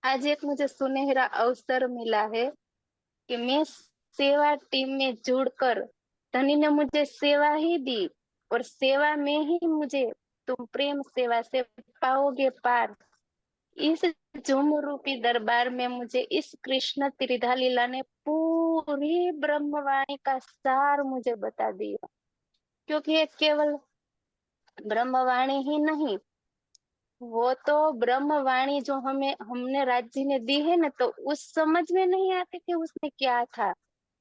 आज एक मुझे सुनहरा अवसर मिला है कि मैं सेवा टीम में जुड़कर, धनी ने मुझे सेवा ही दी और सेवा में ही मुझे तुम प्रेम सेवा से पाओगे पार। इस झूम रूपी दरबार में मुझे इस कृष्ण त्रिधा लीला ने पूरी ब्रह्मवाणी का सार मुझे बता दिया, क्योंकि ये केवल ब्रह्मवाणी ही नहीं, वो तो ब्रह्मवाणी जो हमने राज्य ने दी है ना, तो उस समझ में नहीं आती कि उसने क्या था,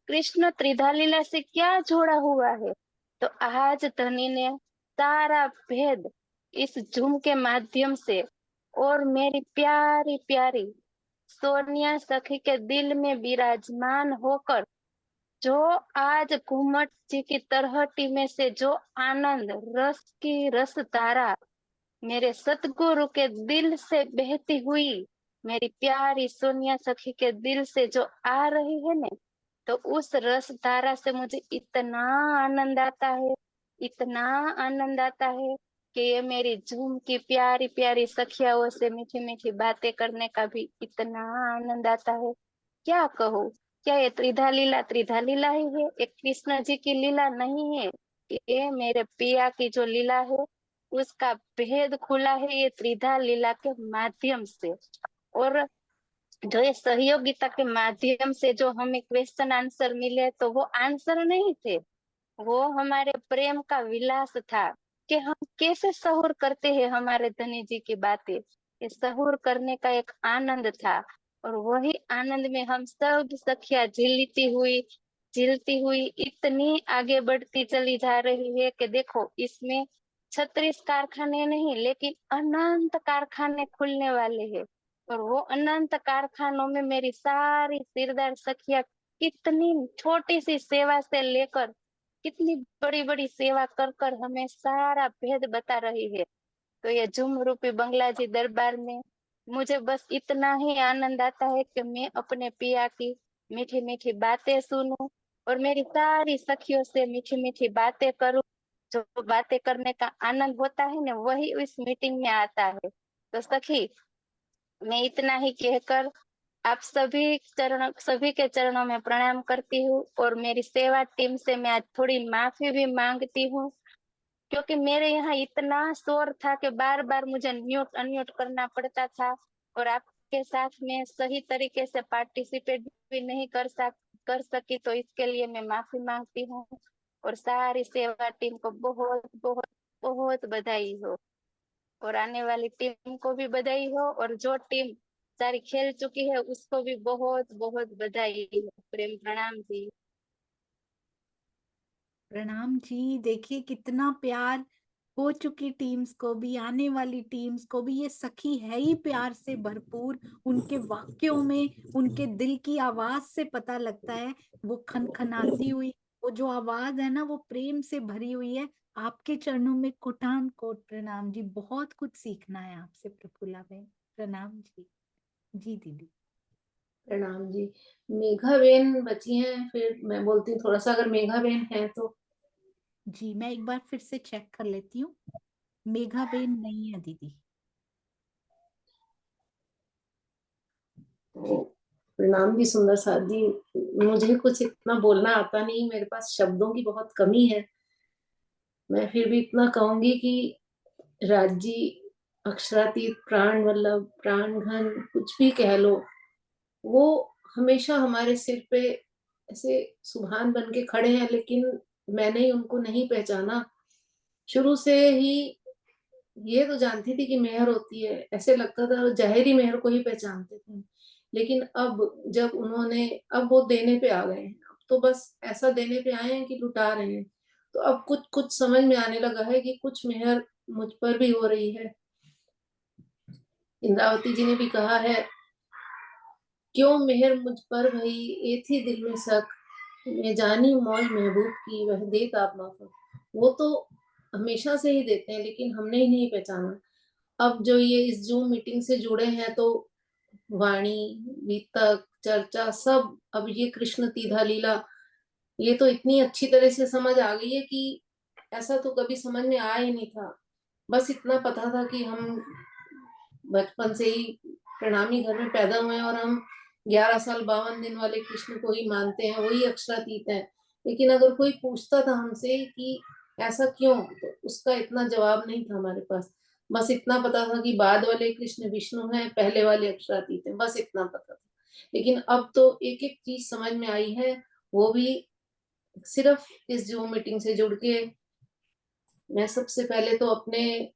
कृष्ण त्रिधा लीला से क्या जोड़ा हुआ है। तो आज धनी ने सारा भेद इस झूम के माध्यम से और मेरी प्यारी प्यारी सोनिया सखी के दिल में विराजमान होकर जो आज घूमट जी की तरहटी में से जो आनंद रस की रस धारा मेरे सतगुरु के दिल से बहती हुई मेरी प्यारी सोनिया सखी के दिल से जो आ रही है ना, तो उस रस धारा से मुझे इतना आनंद आता है, इतना आनंद आता है कि ये मेरी झूम की प्यारी प्यारी सखियाओं से मीठी मीठी बातें करने का भी इतना आनंद आता है, क्या कहूँ। क्या ये त्रिधा लीला ही है, एक कृष्ण जी की लीला नहीं है। ये मेरे पिया की जो लीला है उसका भेद खुला है ये त्रिधा लीला के माध्यम से। और जो ये सहयोगिता के माध्यम से जो हमें क्वेश्चन आंसर मिले, तो वो आंसर नहीं थे, वो हमारे प्रेम का विलास था कि हम कैसे सहूर करते हैं हमारे धनी जी की बातें। ये सहूर करने का एक आनंद था, और वही आनंद में हम सब सखियां झिलती हुई इतनी आगे बढ़ती चली जा रही है कि देखो, इसमें 36 कारखाने नहीं लेकिन अनंत कारखाने खुलने वाले हैं। और वो अनंत कारखानों में मेरी सारी सिरदार सखियां कितनी छोटी सी सेवा से लेकर कितनी बड़ी बड़ी सेवा कर कर हमें सारा भेद बता रही है। तो ये झूम रूपी बंगला जी दरबार में मुझे बस इतना ही आनंद आता है कि मैं अपने पिया की मीठी मीठी बातें सुनूं और मेरी सारी सखियों से मीठी मीठी बातें करूं। जो बातें करने का आनंद होता है ना, वही इस मीटिंग में आता है। तो सखी, मैं इतना ही कहकर आप सभी के चरणों में प्रणाम करती हूँ, और मेरी सेवा टीम से मैं आज थोड़ी माफी भी मांगती हूँ, क्योंकि मेरे यहाँ इतना शोर था कि बार बार मुझे म्यूट अनम्यूट करना पड़ता था, और आपके साथ में सही तरीके से पार्टिसिपेट भी नहीं कर सकी। तो इसके लिए मैं माफी मांगती हूँ, और सारी सेवा टीम को बहुत बहुत बहुत बधाई हो, और आने वाली टीम को भी बधाई हो, और जो टीम सारी खेल चुकी है उसको भी बहुत बहुत बधाई हो। प्रेम प्रणाम जी। प्रणाम जी। देखिए कितना प्यार हो चुकी टीम्स को भी, आने वाली टीम्स को भी। ये सखी है ही प्यार से भरपूर। उनके वाक्यों में उनके दिल की आवाज से पता लगता है, वो खनखनाती हुई वो जो आवाज है ना, वो प्रेम से भरी हुई है। आपके चरणों में कोटान कोट प्रणाम जी। बहुत कुछ सीखना है आपसे प्रफुल्ला बहन। प्रणाम जी। जी दीदी। प्रणाम जी। मेघा बहन बची हैं, फिर मैं बोलती हूँ थोड़ा सा, अगर मेघा बहन है तो। जी मैं एक बार फिर से चेक कर लेती हूँ। मेघा बहन नहीं है दीदी। तो प्रणाम जी सुंदर साथ जी। मुझे कुछ इतना बोलना आता नहीं, मेरे पास शब्दों की बहुत कमी है। मैं फिर भी इतना कहूंगी कि राजी, अक्षरातीत, प्राण वल्लभ, प्राण घन, कुछ भी कह लो, वो हमेशा हमारे सिर पे ऐसे सुभान बन के खड़े हैं। लेकिन मैंने उनको नहीं पहचाना। शुरू से ही ये तो जानती थी कि मेहर होती है, ऐसे लगता था वो जाहिरी मेहर को ही पहचानते थे। लेकिन अब जब उन्होंने, अब वो देने पे आ गए हैं, अब तो बस ऐसा देने पे आए हैं कि लुटा रहे हैं। तो अब कुछ कुछ समझ में आने लगा है कि कुछ मेहर मुझ पर भी हो रही है। इंद्रावती जी ने भी कहा है, क्यों मेहर मुझ पर भई, ये थी दिल में शक, मैं जानी मौज महबूब की, वह देत आप माफक। वो तो हमेशा से ही देते हैं, लेकिन हमने ही नहीं पहचाना। अब जो ये इस जूम मीटिंग से जुड़े हैं, तो वाणी, वितक, चर्चा, सब अब ये कृष्ण तीधा लीला, ये तो इतनी अच्छी तरह से समझ आ गई है कि ऐसा तो कभी समझ में आया ही नहीं था। बस इतना पता था कि हम बचपन से ही प्रणामी घर में पैदा हुए हैं, और हम 11 साल 52 दिन वाले कृष्ण को ही मानते हैं, वही अक्षरातीत है। लेकिन अगर कोई पूछता था हमसे कि ऐसा क्यों, तो उसका इतना जवाब नहीं था हमारे पास। बस इतना पता था कि बाद वाले कृष्ण विष्णु हैं, पहले वाले अक्षरातीत हैं, बस इतना पता था। लेकिन अब तो एक एक चीज समझ में आई है, वो भी सिर्फ इस जूम मीटिंग से जुड़ के। मैं सबसे पहले तो अपने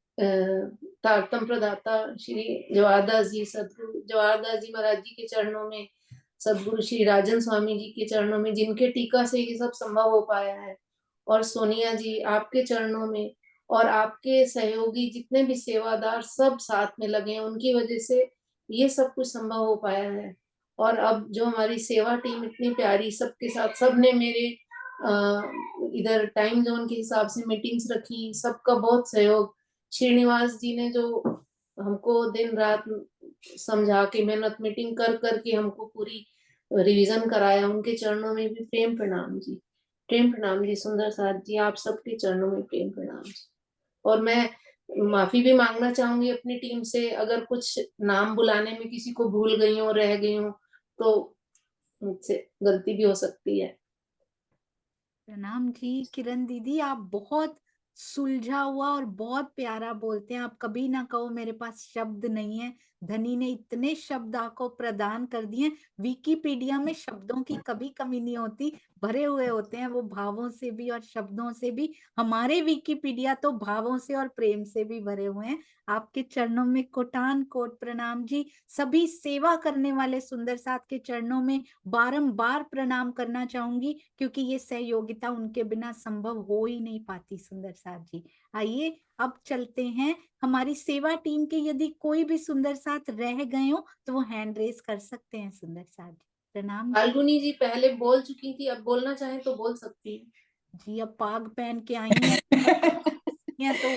तारतम प्रदाता श्री जवाहरदास जी, सदगुरु जवाहरदास जी महाराज जी के चरणों में, सदगुरु श्री राजन स्वामी जी के चरणों में, जिनके टीका से ये सब संभव हो पाया है, और सोनिया जी आपके चरणों में, और आपके सहयोगी जितने भी सेवादार सब साथ में लगे हैं, उनकी वजह से ये सब कुछ संभव हो पाया है। और अब जो हमारी सेवा टीम इतनी प्यारी, सबके साथ सबने मेरे इधर टाइम जोन के हिसाब से मीटिंग्स रखी, सबका बहुत सहयोग। श्रीनिवास जी ने जो हमको दिन रात समझा के मेहनत मीटिंग कर करके हमको पूरी रिवीजन कराया, उनके चरणों में भी प्रेम प्रणाम जी। प्रेम प्रणाम जी सुंदर साथ जी, आप सबके चरणों में प्रेम प्रणाम जी। और मैं माफी भी मांगना चाहूंगी अपनी टीम से, अगर कुछ नाम बुलाने में किसी को भूल गई हूँ, रह गई हूँ, तो मुझसे गलती भी हो सकती है। प्रणाम जी। किरण दीदी, आप बहुत सुलझा हुआ और बहुत प्यारा बोलते हैं। आप कभी ना कहो मेरे पास शब्द नहीं है। धनी ने इतने शब्द आपको प्रदान कर दिए। विकिपीडिया में शब्दों की कभी कमी नहीं होती, भरे हुए होते हैं वो भावों से भी और शब्दों से भी। हमारे विकिपीडिया तो भावों से और प्रेम से भी भरे हुए हैं। आपके चरणों में कोटान कोट प्रणाम जी। सभी सेवा करने वाले सुंदर साथ के चरणों में बारंबार प्रणाम करना चाहूंगी, क्योंकि ये सहयोगिता उनके बिना संभव हो ही नहीं पाती। सुंदर साथ जी, आइए अब चलते हैं हमारी सेवा टीम के। यदि कोई भी सुंदर साथ रह गए हो तो वो हैंड रेस कर सकते हैं। सुंदर साथ जी, प्रणाम जी। फाल्गुनी जी पहले बोल चुकी थी, अब बोलना चाहे तो बोल सकती है। जी, अब पाग पहन के आई हैं हैं तो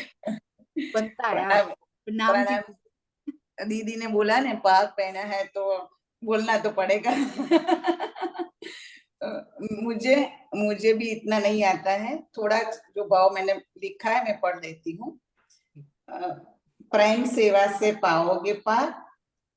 बनता है। आप प्रणाम। प्रणाम जी। प्रणाम। दीदी ने बोला ना पाग पहना है तो बोलना तो पड़ेगा। मुझे मुझे भी इतना नहीं आता है, थोड़ा जो भाव मैंने लिखा है मैं पढ़ देती हूँ। प्रेम सेवा से पाओगे पार।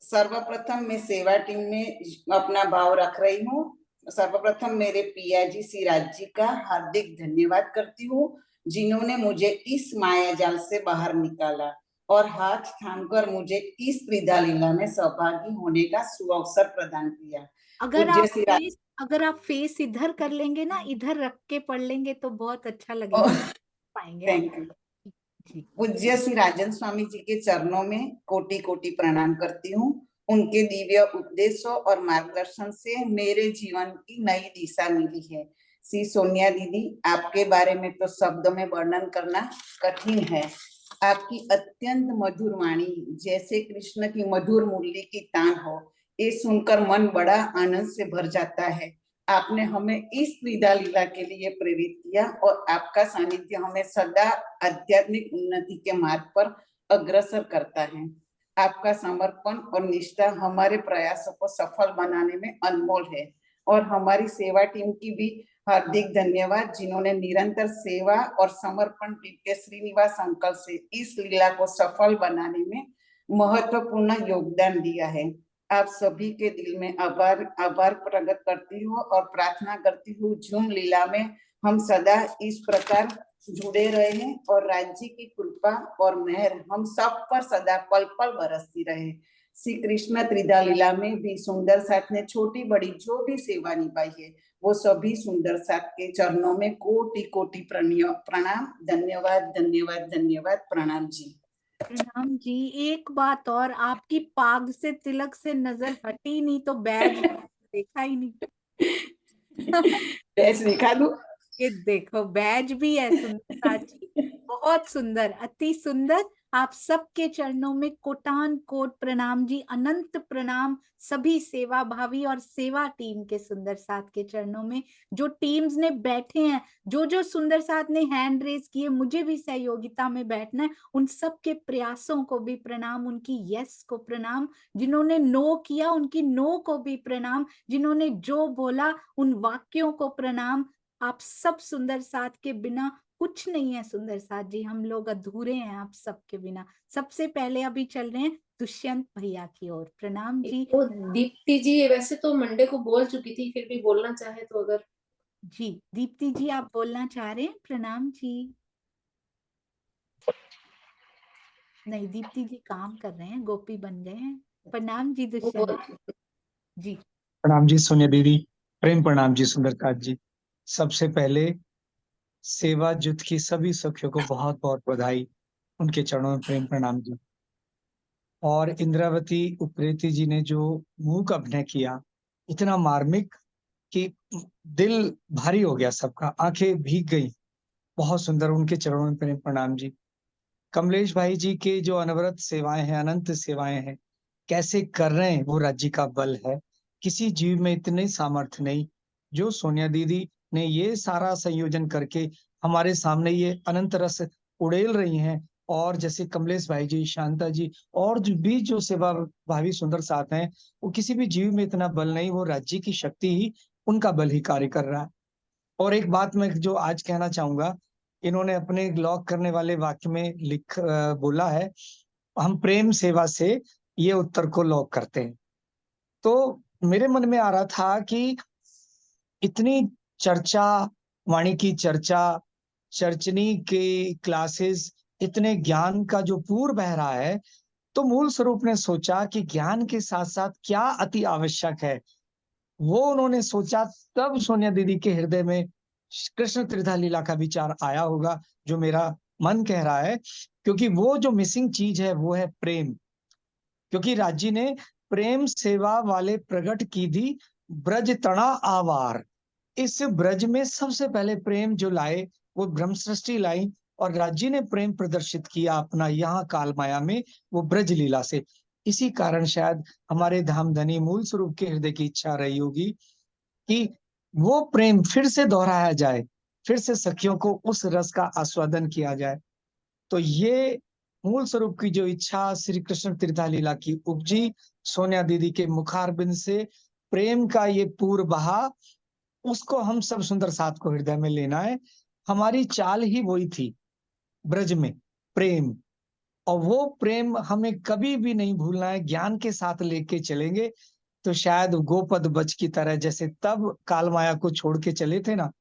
सर्वप्रथम मैं सेवा टीम में अपना भाव रख रही हूँ। सर्वप्रथम मेरे पिया जी सिराज जी का हार्दिक धन्यवाद करती हूँ, जिन्होंने मुझे इस माया जाल से बाहर निकाला और हाथ थामकर मुझे इस त्रिधा लीला में सहभागी होने का सुअवसर प्रदान किया। अगर आप फेस इधर कर लेंगे ना, इधर रख के पढ़ लेंगे तो बहुत अच्छा लगेगा, पाएंगे आप। Thank you. जी। पूज्य श्री राजन स्वामी जी के चरणों में कोटि कोटि प्रणाम करती हूँ। उनके दिव्य उपदेशों और मार्गदर्शन से मेरे जीवन की नई दिशा मिली है। श्री सोनिया दीदी, आपके बारे में तो शब्दों में वर्णन करना कठिन है। आपकी अत्यंत मधुर वाणी जैसे कृष्ण की मधुर मुरली की तान हो, ये सुनकर मन बड़ा आनंद से भर जाता है। आपने हमें इस त्रिधा लीला के लिए प्रेरित किया और आपका सानिध्य हमें सदा आध्यात्मिक उन्नति के मार्ग पर अग्रसर करता है। आपका समर्पण और निष्ठा हमारे प्रयासों को सफल बनाने में अनमोल है। और हमारी सेवा टीम की भी हार्दिक धन्यवाद, जिन्होंने निरंतर सेवा और समर्पण टीम के श्रीनिवास अंकल से इस लीला को सफल बनाने में महत्वपूर्ण योगदान दिया है। आप सभी के दिल में आभार प्रकट करती हूँ और प्रार्थना करती हूँ झूम लीला में हम सदा इस प्रकार जुड़े रहे और राज्य की कृपा और मेहर हम सब पर सदा पल पल बरसती रहे। श्री कृष्ण त्रिधा लीला में भी सुंदर साथ ने छोटी बड़ी जो भी सेवा निभाई है, वो सभी सुंदर साथ के चरणों में कोटि कोटि प्रणाम। धन्यवाद धन्यवाद धन्यवाद। प्रणाम जी। प्रणाम जी। एक बात और, आपकी पाग से तिलक से नजर हटी नहीं तो बैज देखा ही नहीं। बैज दिखा दूं? ये देखो बैज भी है सुंदर जी, बहुत सुंदर, अति सुंदर। आप सबके चरणों में कोटान कोट प्रणाम जी, अनंत प्रणाम सभी सेवा भावी और सेवा टीम के सुंदर साथ के चरणों में। जो टीम्स ने बैठे हैं, जो सुंदर साथ ने हैंड रेस किए, मुझे भी सहयोगिता में बैठना है, उन सब के प्रयासों को भी प्रणाम, उनकी यस को प्रणाम, जिन्होंने नो किया उनकी नो को भी प्रणाम, जिन्होंने जो बोला उन वाक्यों को प्रणाम। आप सब सुंदर साथ के बिना कुछ नहीं है। सुंदर साथ जी, हम लोग अधूरे हैं आप सबके बिना। सबसे पहले अभी चल रहे हैं दुष्यंत भैया की ओर। प्रणाम जी। तो दीप्ति जी वैसे तो मंडे को बोल चुकी थी, फिर भी बोलना चाहे तो अगर। जी दीप्ति जी, आप बोलना चाह रहे हैं? प्रणाम जी। नहीं, दीप्ति जी काम कर रहे हैं, गोपी बन गए हैं। प्रणाम जी दुष्यंत जी। प्रणाम जी सोनिया दीदी, प्रेम प्रणाम जी सुंदरकांत जी। सबसे पहले सेवा जुट की सभी सखियों को बहुत बहुत बधाई, उनके चरणों में प्रेम प्रणाम जी। और इंद्रावती उप्रेती जी ने जो मूक अभिनय किया, इतना मार्मिक कि दिल भारी हो गया सबका, आंखें भीग गई। बहुत सुंदर, उनके चरणों में प्रेम प्रणाम जी। कमलेश भाई जी के जो अनवरत सेवाएं हैं, अनंत सेवाएं हैं, कैसे कर रहे हैं, वो राज्य का बल है। किसी जीव में इतनी सामर्थ्य नहीं जो सोनिया दीदी ने ये सारा संयोजन करके हमारे सामने ये अनंत रस उड़ेल रही हैं। और जैसे कमलेश भाई जी, शांता जी और जो सेवा भावी सुंदर साथ हैं, वो किसी भी जीव में इतना बल नहीं, वो राज्य की शक्ति ही, उनका बल ही कार्य कर रहा है। और एक बात मैं जो आज कहना चाहूंगा इन्होंने अपने लॉक करने वाले वाक्य में बोला है, हम प्रेम सेवा से ये उत्तर को लॉक करते हैं। तो मेरे मन में आ रहा था कि इतनी चर्चा, वाणी की चर्चा, चर्चनी के क्लासेस, इतने ज्ञान का जो पूर बह रहा है, तो मूल स्वरूप ने सोचा कि ज्ञान के साथ साथ क्या अति आवश्यक है, वो उन्होंने सोचा। तब सोनिया दीदी के हृदय में कृष्ण त्रिधा लीला का विचार आया होगा, जो मेरा मन कह रहा है, क्योंकि वो जो मिसिंग चीज है वो है प्रेम। क्योंकि राजी ने प्रेम सेवा वाले प्रगट की थी ब्रज तना आवार। इस ब्रज में सबसे पहले प्रेम जो लाए वो ब्रह्म सृष्टि लाई, और राज्य ने प्रेम प्रदर्शित किया अपना यहाँ काल माया में, वो ब्रज लीला से। इसी कारण शायद हमारे धामधनी मूल स्वरूप के हृदय की इच्छा रही होगी कि वो प्रेम फिर से दोहराया जाए, फिर से सखियों को उस रस का आस्वादन किया जाए। तो ये मूल स्वरूप की जो इच्छा श्री कृष्ण त्रिधा लीला की उपजी, सोनिया दीदी के मुखारबिंद से प्रेम का ये पूर्व बहा, उसको हम सब सुंदर साथ को हृदय में लेना है। हमारी चाल ही वही थी ब्रज में, प्रेम। और वो प्रेम हमें कभी भी नहीं भूलना है, ज्ञान के साथ लेके चलेंगे तो शायद गोपद बच की तरह, जैसे तब काल माया को छोड़ के चले थे ना,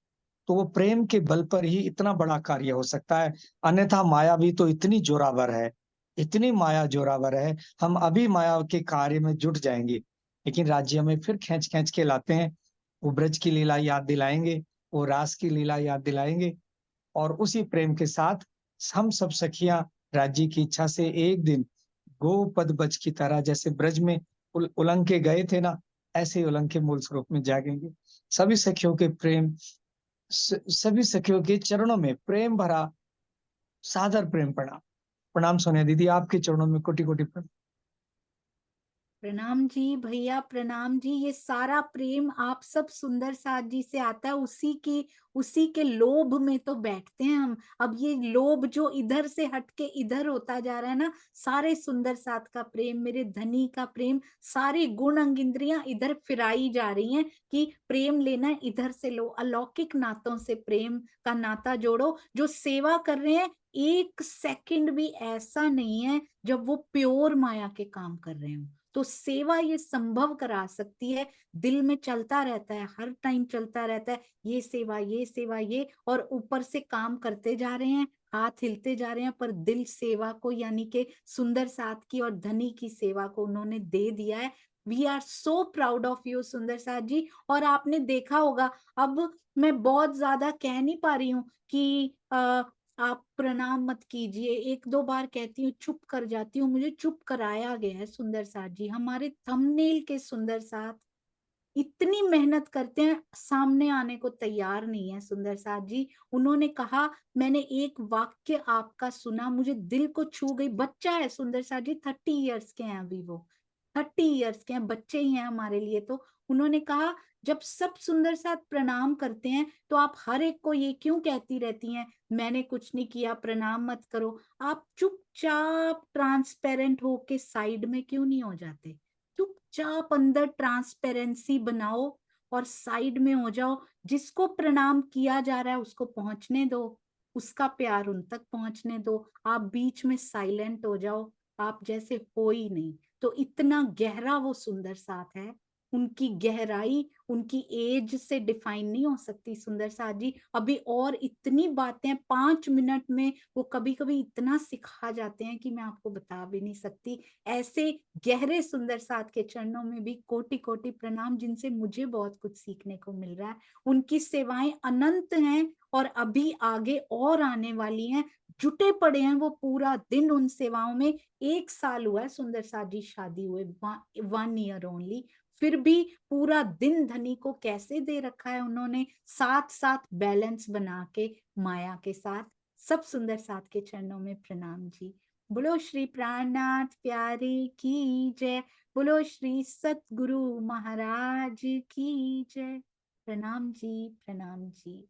तो वो प्रेम के बल पर ही इतना बड़ा कार्य हो सकता है। अन्यथा माया भी तो इतनी जोरावर है, इतनी माया जोरावर है, हम अभी माया के कार्य में जुट जाएंगे, लेकिन राज्य में फिर खींच खींच के लाते हैं। वो ब्रज की लीला याद दिलाएंगे, वो रास की लीला याद दिलाएंगे, और उसी प्रेम के साथ हम सब सखियां राज्य की इच्छा से एक दिन गोपद बच की तरह, जैसे ब्रज में उलंग के गए थे ना, ऐसे उलंग के मूल स्वरूप में जागेंगे। सभी सखियों के प्रेम, सभी सखियों के चरणों में प्रेम भरा सादर प्रेम प्रणाम। प्रणाम सोनिया दीदी, आपके चरणों में कोटि कोटि प्रणाम। प्रणाम जी भैया, प्रणाम जी। ये सारा प्रेम आप सब सुंदर साथ जी से आता है, उसी के लोभ में तो बैठते हैं हम। अब ये लोभ जो इधर से हटके इधर होता जा रहा है ना, सारे सुंदर साथ का प्रेम, मेरे धनी का प्रेम, सारी गुण अंग इंद्रियां इधर फिराई जा रही हैं कि प्रेम लेना है, इधर से लो। अलौकिक नातों से प्रेम का नाता जोड़ो। जो सेवा कर रहे हैं, एक सेकंड भी ऐसा नहीं है जब वो प्योर माया के काम कर रहे हो। तो सेवा ये संभव करा सकती है। दिल में चलता रहता है, हर टाइम चलता रहता है, ये सेवा, ये सेवा, ये, और ऊपर से काम करते जा रहे हैं, हाथ हिलते जा रहे हैं, पर दिल सेवा को, यानी कि सुंदर साथ की और धनी की सेवा को उन्होंने दे दिया है। We are so proud of you Sundar साथ जी। और आपने देखा होगा, अब मैं बहुत ज्यादा कह नहीं पा रही हूँ कि आप प्रणाम मत कीजिए, एक दो बार कहती हूँ, चुप कर जाती हूँ, मुझे चुप कराया गया है सुंदर साथ जी। हमारे थंबनेल के सुंदर साथ इतनी मेहनत करते हैं, सामने आने को तैयार नहीं है सुंदर साथ जी। उन्होंने कहा, मैंने एक वाक्य आपका सुना, मुझे दिल को छू गई। बच्चा है सुंदर साथ जी, 30 ईयर्स के हैं अभी वो, 30 ईयर्स के हैं, बच्चे ही हैं हमारे लिए तो। उन्होंने कहा, जब सब सुंदर साथ प्रणाम करते हैं तो आप हर एक को ये क्यों कहती रहती हैं, मैंने कुछ नहीं किया, प्रणाम मत करो। आप चुपचाप ट्रांसपेरेंट होके साइड में क्यों नहीं हो जाते? चुपचाप अंदर ट्रांसपेरेंसी बनाओ और साइड में हो जाओ। जिसको प्रणाम किया जा रहा है उसको पहुंचने दो, उसका प्यार उन तक पहुंचने दो। आप बीच में साइलेंट हो जाओ, आप जैसे हो ही नहीं। तो इतना गहरा वो सुंदर साथ है, उनकी गहराई उनकी एज से डिफाइन नहीं हो सकती सुंदर साथ जी। अभी और इतनी बातें 5 मिनट में वो कभी कभी इतना सिखा जाते हैं कि मैं आपको बता भी नहीं सकती। ऐसे गहरे सुंदर साथ के चरणों में भी कोटि कोटि प्रणाम, जिनसे मुझे बहुत कुछ सीखने को मिल रहा है। उनकी सेवाएं अनंत हैं और अभी आगे और आने वाली हैं। जुटे पड़े हैं वो पूरा दिन उन सेवाओं में। 1 साल हुआ है सुंदर साथ जी शादी हुए, 1 ईयर ओनली, फिर भी पूरा दिन धनी को कैसे दे रखा है उन्होंने, साथ साथ बैलेंस बना के माया के साथ। सब सुंदर साथ के चरणों में प्रणाम जी। बोलो श्री प्राणनाथ प्यारे की जय, बोलो श्री सतगुरु महाराज की जय। प्रणाम जी, प्रणाम जी।